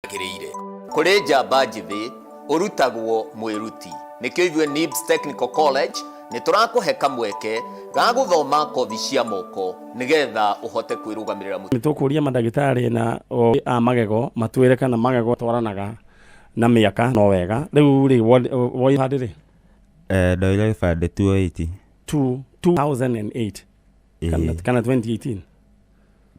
Girire kuri njamba njithi urutagwo mwiruti nikio ithwe NIBS Technical College ni turakuhe kamweke ga guthoma kothi cia moko nigetha uhote kwirugamirira ni tukuria madagitari na magego matwire kana magego twaranaga na miaka no wega riu ri wo hadiri doile fade 280 2008 kana 2018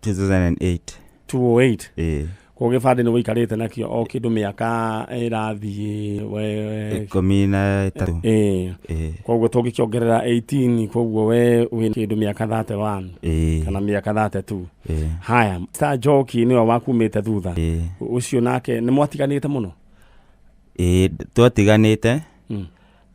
2008 ko gifade no wikarite nakio o kindu miaka irathie we komina 3 koguo tugikiongerera 18 koguo we kindu miaka 31 kana miaka 32 haya Star Njoki niwe wakumite thutha ucio nake ni mwatiganite muno twatiganite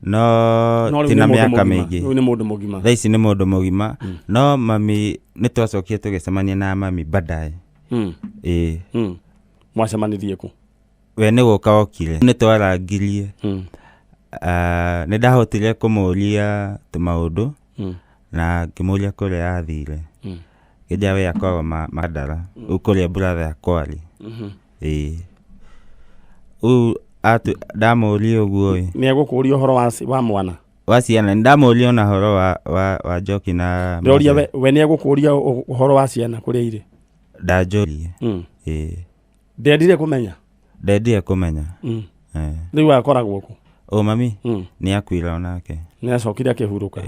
no tina miaka mingi ni mundu mugima thaici ni mundu mugima no mami ni twacokie tugicemania na mami baadaye mwacemanirie ku we ni guka okire ni twarangirie ni ndahotire kumuria tumaundu na kimuria kuria athire kija we akorwo madara ukuria brother akwari ndamuria uguo ni egukuria uhoro wa mwana wa ciana ndamuria na horo wa Njoki na ndoria we ni egukuria uhoro wa ciana kuria ire ndajorie ndendire kumenya riu akoragwo ku mami ni akwira onake ni acokire akihuruka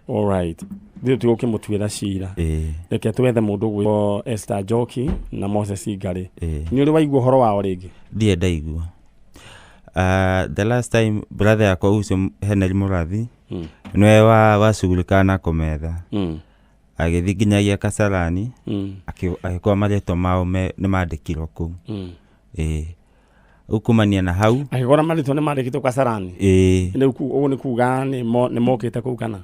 all right thiu tugukimutwira cira reke twethe mundu gwi Esther Njoki na Moses Ngari ni uri waigua horo wao ringi ndie ndaigua the last time brother yakwa ucio Henry Murathi niwe wacugurikana kumetha agithi nginyagia Kasarani akikwa mareto mao ni mandikirwo ku ukumania na hau akikora mareto ni mandikitwo Kasarani ni ugu ni kuga ni mokite ku kana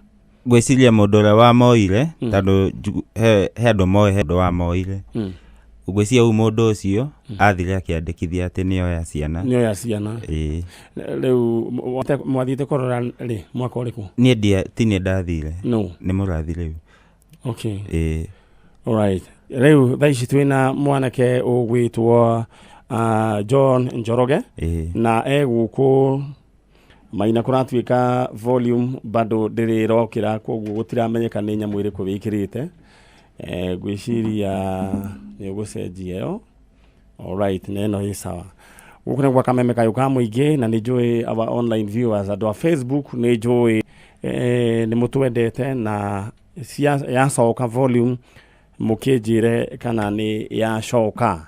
gwiciria mundu ura wa moire tandu he andu moe he andu wa moire ugwiciria mundu ucio athire akiandikithia ati niyo ya ciana riu mwathite korora ri mwaka uriku ni tini ndathire no ni Murathi riu okay all right riu thaici twina mwanake ugwitwo John Njoroge na eguku maina kuratuika volume bado ndirirokira koguo gutiramenyeka ni nyamu iriku wikirite gwiciria ni ugucenjia yo all right neno hi sawa ukune kwa kameme kayo ka muingi na ni joy our online viewers adwa Facebook ni joy ni mutwendete na ya soka volume mukijire kana ni ya shoka